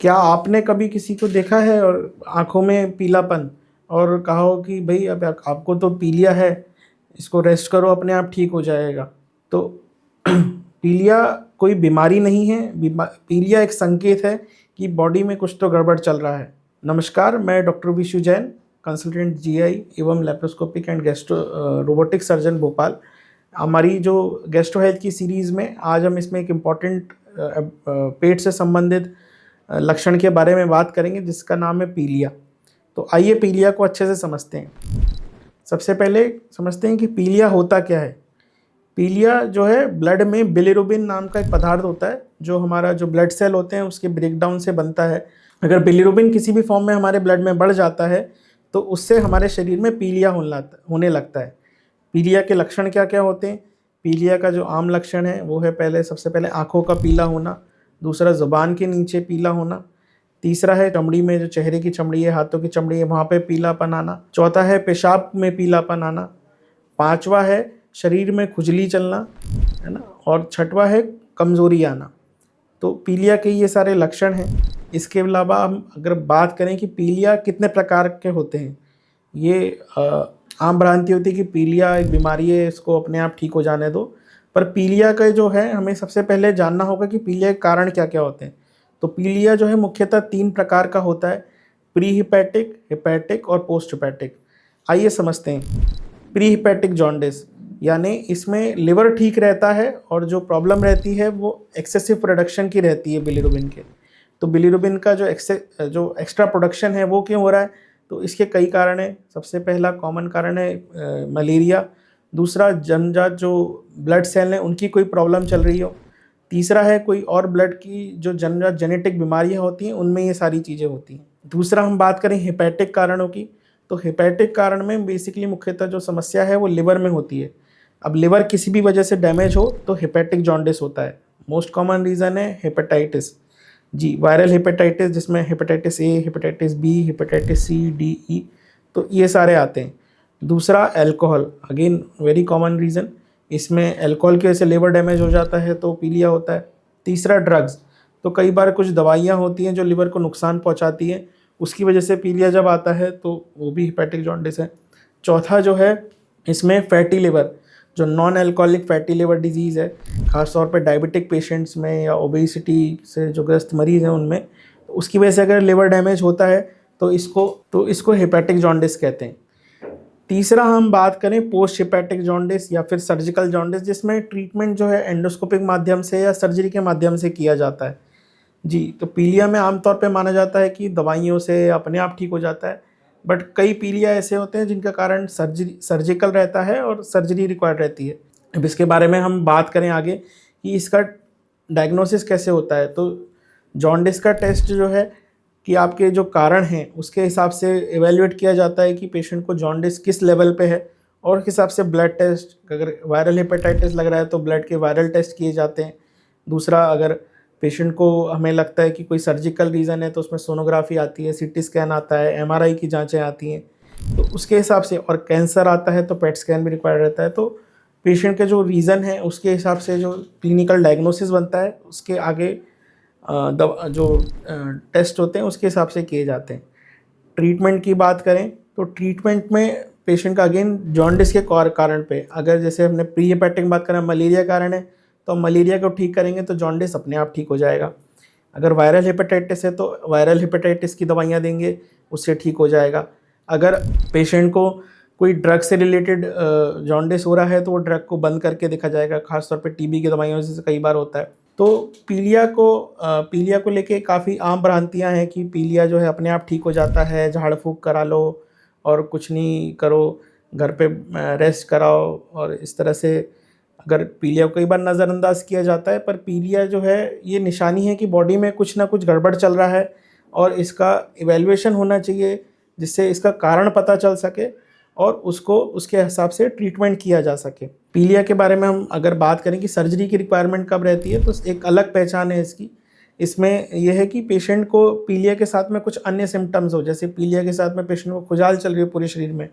क्या आपने कभी किसी को देखा है और आँखों में पीलापन और कहा हो कि भई अब आपको तो पीलिया है, इसको रेस्ट करो अपने आप ठीक हो जाएगा। तो पीलिया कोई बीमारी नहीं है, पीलिया एक संकेत है कि बॉडी में कुछ तो गड़बड़ चल रहा है। नमस्कार, मैं doctor Vishu Jain, consultant GI एवं laparoscopic and gastro robotic surgeon Bhopal. हमारी जो गैस्ट्रो हेल्थ की सीरीज़ में आज हम इसमें एक इम्पॉर्टेंट पेट से संबंधित लक्षण के बारे में बात करेंगे जिसका नाम है पीलिया। तो आइए पीलिया को अच्छे से समझते हैं। सबसे पहले समझते हैं कि पीलिया होता क्या है। पीलिया जो है ब्लड में बिलिरुबिन नाम का एक पदार्थ होता है जो हमारा जो ब्लड सेल होते हैं उसके ब्रेकडाउन से बनता है। अगर बिलिरुबिन किसी भी फॉर्म में हमारे ब्लड में बढ़ जाता है तो उससे हमारे शरीर में पीलिया होने लगता है। पीलिया के लक्षण क्या क्या होते हैं? पीलिया का जो आम लक्षण है वो है सबसे पहले आँखों का पीला होना, दूसरा ज़ुबान के नीचे पीला होना, तीसरा है चमड़ी में, जो चेहरे की चमड़ी है, हाथों की चमड़ी है, वहाँ पे पीलापन आना, चौथा है पेशाब में पीलापन आना, पांचवा है शरीर में खुजली चलना, है ना, और छठवा है कमज़ोरी आना। तो पीलिया के ये सारे लक्षण हैं। इसके अलावा हम अगर बात करें कि पीलिया कितने प्रकार के होते हैं, ये आम भ्रांति होती है कि पीलिया एक बीमारी है, इसको अपने आप ठीक हो जाने दो। पर पीलिया का जो है हमें सबसे पहले जानना होगा कि पीलिया के कारण क्या क्या होते हैं। तो पीलिया जो है मुख्यतः 3 प्रकार का होता है, प्री हिपैटिक, हिपैटिक और पोस्ट हिपैटिक। आइए समझते हैं। प्री हिपैटिक जॉन्डिस यानी इसमें लिवर ठीक रहता है और जो प्रॉब्लम रहती है वो एक्सेसिव प्रोडक्शन की रहती है बिलिरुबिन के। तो बिलिरुबिन का जो एक्स्ट्रा प्रोडक्शन है वो क्यों हो रहा है? तो इसके कई कारण हैं। सबसे पहला कॉमन कारण है मलेरिया, दूसरा जन्मजात जो ब्लड सेल हैं उनकी कोई प्रॉब्लम चल रही हो, तीसरा है कोई और ब्लड की जो जन्मजात जेनेटिक बीमारियां होती हैं उनमें ये सारी चीज़ें होती हैं। दूसरा हम बात करें हिपैटिक कारणों की, तो हिपैटिक कारण में बेसिकली मुख्यतः जो समस्या है वो लिवर में होती है। अब लिवर किसी भी वजह से डैमेज हो तो हिपैटिक जॉन्डिस होता है। मोस्ट कॉमन रीज़न है हेपेटाइटिस, जी, वायरल हेपेटाइटिस, जिसमें hepatitis A, hepatitis B, hepatitis C, D, E, तो ये सारे आते हैं। दूसरा alcohol, again very common reason, इसमें अल्कोहल की वजह से लिवर डैमेज हो जाता है तो पीलिया होता है। तीसरा ड्रग्स, तो कई बार कुछ दवाइयाँ होती हैं जो लिवर को नुकसान पहुँचाती हैं, उसकी वजह से पीलिया जब आता है तो वो भी हेपेटिक जॉन्डिस है। चौथा जो है इसमें फैटी लिवर, जो non alcoholic fatty liver disease है, ख़ासतौर पे डायबिटिक पेशेंट्स में या ओबेसिटी से जो ग्रस्त मरीज़ हैं उनमें, तो उसकी वजह से अगर लिवर डैमेज होता है तो इसको हेपेटिक जॉन्डिस कहते हैं। तीसरा हम बात करें पोस्ट हिपैटिक जॉन्डिस या फिर सर्जिकल जॉन्डिस, जिसमें ट्रीटमेंट जो है एंडोस्कोपिक माध्यम से या सर्जरी के माध्यम से किया जाता है। जी, तो पीलिया में आमतौर पे माना जाता है कि दवाइयों से अपने आप ठीक हो जाता है, बट कई पीलिया ऐसे होते हैं जिनका कारण सर्जिकल रहता है और सर्जरी रिक्वायर्ड रहती है। अब इसके बारे में हम बात करें आगे कि इसका डायग्नोसिस कैसे होता है। तो जॉन्डिस का टेस्ट जो है कि आपके जो कारण हैं उसके हिसाब से एवेल्युएट किया जाता है कि पेशेंट को जॉन्डिस किस लेवल पे है, और उस हिसाब से ब्लड टेस्ट, अगर वायरल हेपेटाइटिस लग रहा है तो ब्लड के वायरल टेस्ट किए जाते हैं। दूसरा, अगर पेशेंट को हमें लगता है कि कोई सर्जिकल रीज़न है तो उसमें सोनोग्राफी आती है, सीटी स्कैन आता है, एमआरआई की जांचें आती हैं, तो उसके हिसाब से, और कैंसर आता है तो पेट स्कैन भी रिक्वायर्ड रहता है। तो पेशेंट के जो रीज़न है उसके हिसाब से जो क्लिनिकल डायग्नोसिस बनता है उसके आगे जो टेस्ट होते हैं उसके हिसाब से किए जाते हैं। ट्रीटमेंट की बात करें तो ट्रीटमेंट में पेशेंट का अगेन जॉन्डिस के कारण पे, अगर जैसे हमने प्री हेपेटिक बात करें, मलेरिया कारण है तो हम मलेरिया को ठीक करेंगे तो जॉन्डिस अपने आप ठीक हो जाएगा। अगर वायरल हेपेटाइटिस है तो वायरल हेपेटाइटिस की दवाइयाँ देंगे, उससे ठीक हो जाएगा। अगर पेशेंट को कोई ड्रग से रिलेटेड जॉन्डिस हो रहा है तो वो ड्रग को बंद करके देखा जाएगा, खासतौर पे टीबी की दवाइयों से कई बार होता है। तो पीलिया को लेके काफ़ी आम भ्रांतियाँ हैं कि पीलिया जो है अपने आप ठीक हो जाता है, झाड़ फूँक करा लो और कुछ नहीं करो, घर पे रेस्ट कराओ, और इस तरह से अगर पीलिया को कई बार नज़रअंदाज किया जाता है। पर पीलिया जो है ये निशानी है कि बॉडी में कुछ ना कुछ गड़बड़ चल रहा है और इसका इवैल्यूएशन होना चाहिए जिससे इसका कारण पता चल सके और उसको उसके हिसाब से ट्रीटमेंट किया जा सके। पीलिया के बारे में हम अगर बात करें कि सर्जरी की रिक्वायरमेंट कब रहती है, तो एक अलग पहचान है इसकी। इसमें यह है कि पेशेंट को पीलिया के साथ में कुछ अन्य सिम्टम्स हो, जैसे पीलिया के साथ में पेशेंट को खुजाल चल रही हो पूरे शरीर में,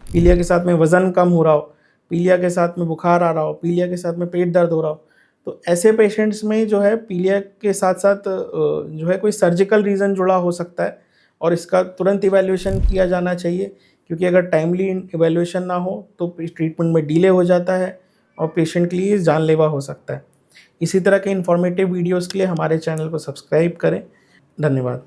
पीलिया के साथ में वज़न कम हो रहा हो, पीलिया के साथ में बुखार आ रहा हो, पीलिया के साथ में पेट दर्द हो रहा हो, तो ऐसे पेशेंट्स में जो है पीलिया के साथ साथ जो है कोई सर्जिकल रीज़न जुड़ा हो सकता है और इसका तुरंत इवैल्यूएशन किया जाना चाहिए, क्योंकि अगर टाइमली इवैल्यूएशन ना हो तो ट्रीटमेंट में डिले हो जाता है और पेशेंट के लिए जानलेवा हो सकता है। इसी तरह के इन्फॉर्मेटिव वीडियोज़ के लिए हमारे चैनल को सब्सक्राइब करें। धन्यवाद।